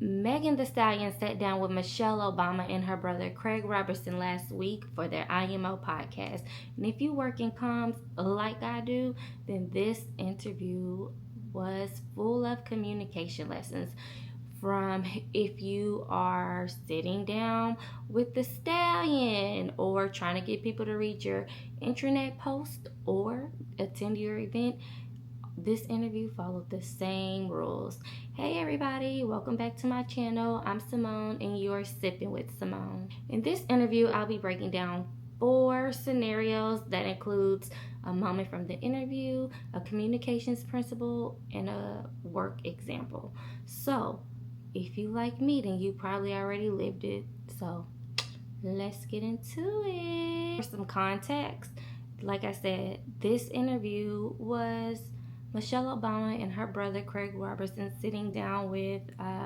Megan Thee Stallion sat down with Michelle Obama and her brother Craig Robertson last week for their IMO podcast. And if you work in comms like I do, then this interview was full of communication lessons. From if you are sitting down with the Stallion or trying to get people to read your intranet post or attend your event, this interview followed the same rules. Hey everybody, welcome back to my channel. I'm Simone and you're Sipping with Simone. In this interview, I'll be breaking down 4 scenarios that includes a moment from the interview, a communications principle, and a work example. So, if you like me, then you probably already lived it. So, let's get into it. For some context, like I said, this interview was Michelle Obama and her brother Craig Robertson sitting down with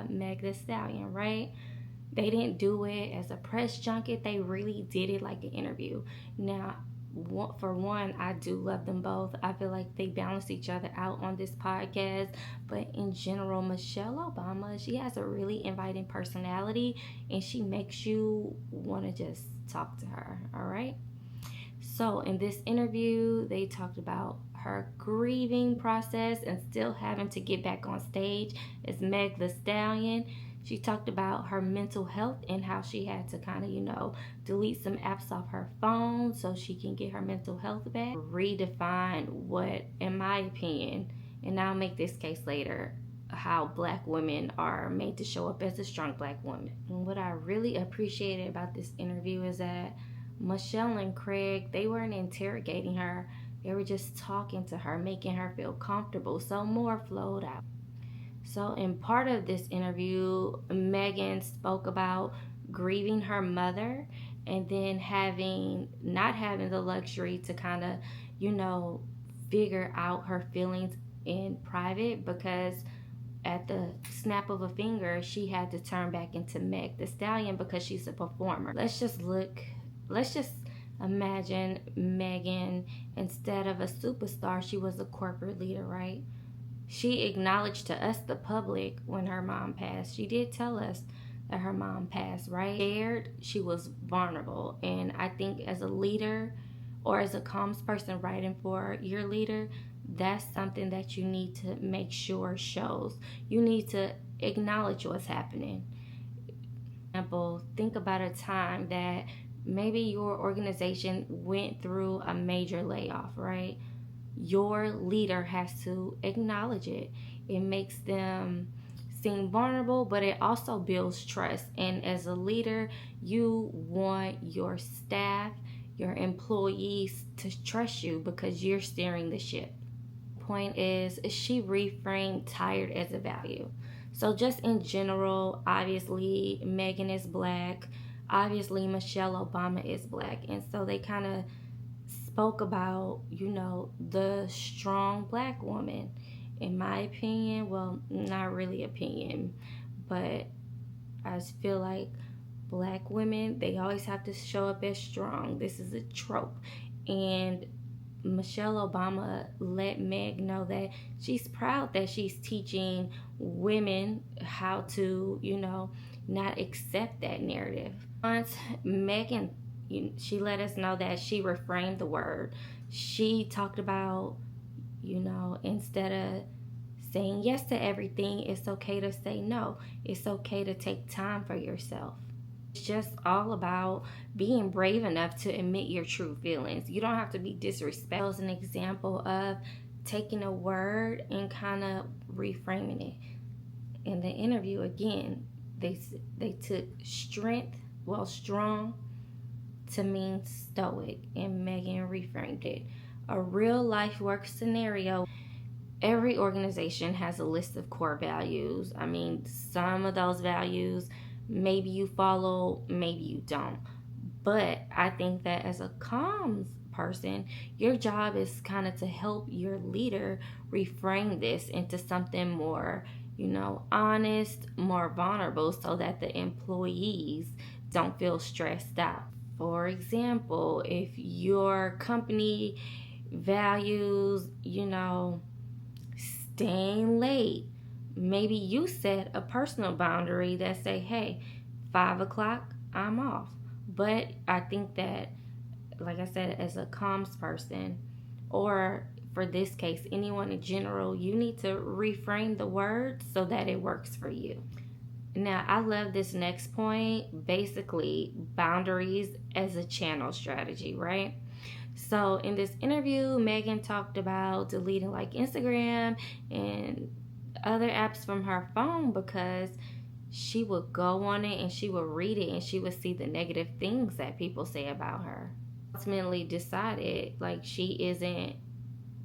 Meg Thee Stallion, right? They didn't do it as a press junket. They really did it like an interview. Now, for one, I do love them both. I feel like they balance each other out on this podcast. But in general, Michelle Obama, she has a really inviting personality and she makes you want to just talk to her, all right? So in this interview, they talked about her grieving process and still having to get back on stage as Meg Thee Stallion. She talked about her mental health and how she had to kind of, delete some apps off her phone so she can get her mental health back. Redefined what, in my opinion, and I'll make this case later, how black women are made to show up as a strong black woman. And what I really appreciated about this interview is that Michelle and Craig, they weren't interrogating her. They were just talking to her, making her feel comfortable. So more flowed out. So in part of this interview, Megan spoke about grieving her mother and then not having the luxury to kind of, figure out her feelings in private, because at the snap of a finger, she had to turn back into Meg Thee Stallion because she's a performer. Let's just imagine Megan, instead of a superstar, she was a corporate leader, right? She acknowledged to us, the public, when her mom passed. She did tell us that her mom passed, right? Scared, she was vulnerable. And I think as a leader or as a comms person writing for your leader, that's something that you need to make sure shows. You need to acknowledge what's happening. For example, think about a time that maybe your organization went through a major layoff, right? Your leader has to acknowledge it. It makes them seem vulnerable, but it also builds trust. And as a leader, you want your staff, your employees to trust you because you're steering the ship. Point is, she reframed tired as a value. So just in general, obviously Megan is black. Obviously Michelle Obama is black. And so they kind of spoke about, the strong black woman. In my opinion, well, not really opinion, but I just feel like black women, they always have to show up as strong. This is a trope. And Michelle Obama let Meg know that she's proud that she's teaching women how to, not accept that narrative. Once Megan, she let us know that she reframed the word. She talked about, instead of saying yes to everything, it's okay to say no. It's okay to take time for yourself. It's just all about being brave enough to admit your true feelings. You don't have to be disrespectful. As an example of taking a word and kind of reframing it. In the interview, again, they took strong to mean stoic, and Megan reframed it. A real life work scenario. Every organization has a list of core values. I mean, some of those values maybe you follow, maybe you don't. But I think that as a comms person, your job is kind of to help your leader reframe this into something more, honest, more vulnerable, so that the employees don't feel stressed out. For example, if your company values, staying late, maybe you set a personal boundary that say, hey, 5 o'clock, I'm off. But I think that, like I said, as a comms person, or for this case, anyone in general, you need to reframe the words so that it works for you. Now, I love this next point, basically boundaries as a channel strategy, right? So in this interview, Megan talked about deleting like Instagram and other apps from her phone because she would go on it and she would read it and she would see the negative things that people say about her. Ultimately decided like she isn't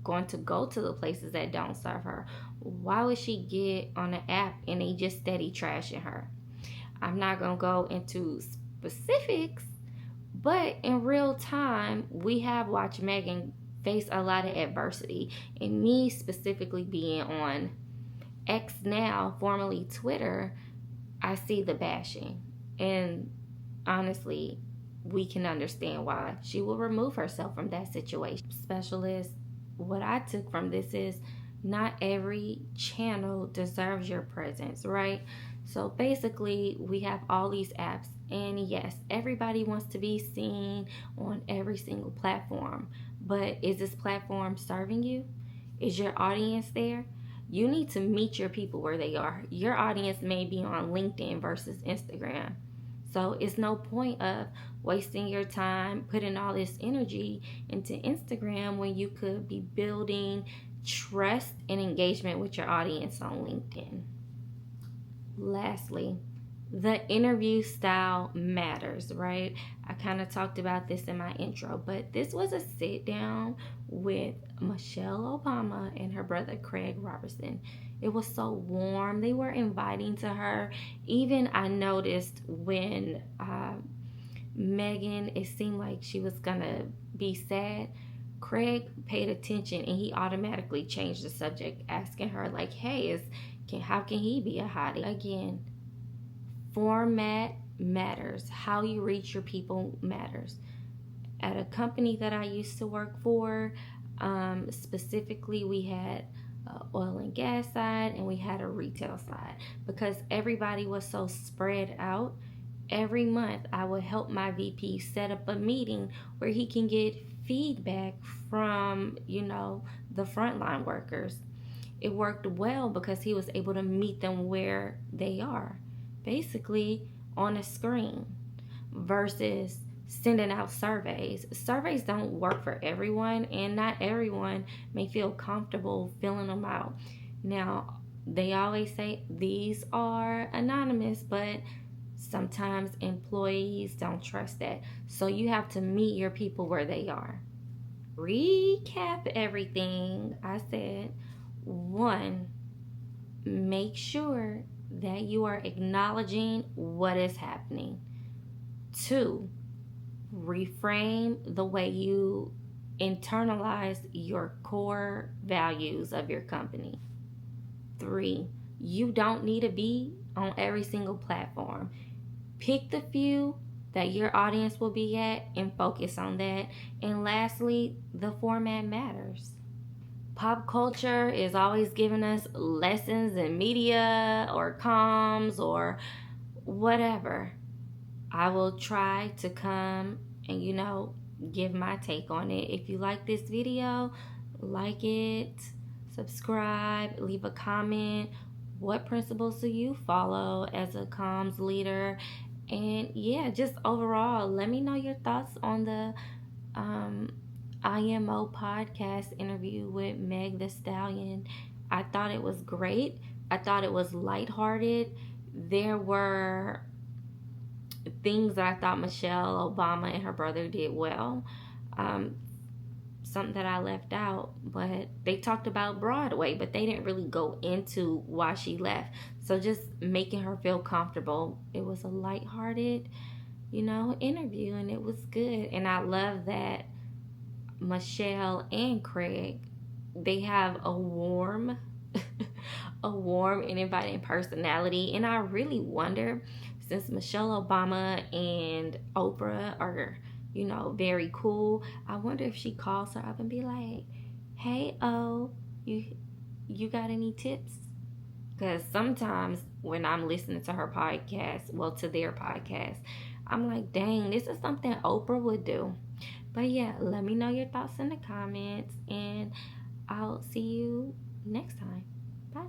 going to go to the places that don't serve her. Why would she get on an app and they just steady trashing her? I'm not going to go into specifics, but in real time, we have watched Megan face a lot of adversity. And me specifically being on X now, formerly Twitter, I see the bashing. And honestly, we can understand why she will remove herself from that situation. Specialist, what I took from this is not every channel deserves your presence, right? So basically, we have all these apps, and yes, everybody wants to be seen on every single platform. But is this platform serving you? Is your audience there? You need to meet your people where they are. Your audience may be on LinkedIn versus Instagram. So it's no point of wasting your time putting all this energy into Instagram when you could be building trust and engagement with your audience on LinkedIn. Lastly, the interview style matters, right? I kind of talked about this in my intro, but this was a sit down with Michelle Obama and her brother Craig Robertson. It was so warm. They were inviting to her. Even I noticed when Megan, it seemed like she was gonna be sad. Craig paid attention and he automatically changed the subject, asking her like, "Hey, how can he be a hottie?" Again, format matters. How you reach your people matters. At a company that I used to work for, specifically, we had oil and gas side and we had a retail side. Because everybody was so spread out, every month I would help my VP set up a meeting where he can get feedback from, the frontline workers. It worked well because he was able to meet them where they are, basically on a screen, versus sending out surveys. Surveys don't work for everyone, and not everyone may feel comfortable filling them out. Now, they always say these are anonymous, but sometimes employees don't trust that. So you have to meet your people where they are. Recap everything I said. 1, make sure that you are acknowledging what is happening. 2, reframe the way you internalize your core values of your company. 3, you don't need to be on every single platform. Pick the few that your audience will be at and focus on that. And lastly, the format matters. Pop culture is always giving us lessons in media or comms or whatever. I will try to come and, give my take on it. If you like this video, like it, subscribe, leave a comment. What principles do you follow as a comms leader? And yeah, just overall, let me know your thoughts on the IMO podcast interview with Meg the Stallion. I thought it was great. I thought it was lighthearted. There were things that I thought Michelle Obama and her brother did well. Something that I left out, but they talked about Broadway, but they didn't really go into why she left. So just making her feel comfortable. It was a lighthearted, interview, and it was good. And I love that Michelle and Craig, they have a warm and inviting personality. And I really wonder, since Michelle Obama and Oprah are, very cool, I wonder if she calls her up and be like, "Hey, you got any tips? Because sometimes when I'm listening to her podcast, well, to their podcast, I'm like, dang, this is something Oprah would do. But yeah, let me know your thoughts in the comments, and I'll see you next time. Bye.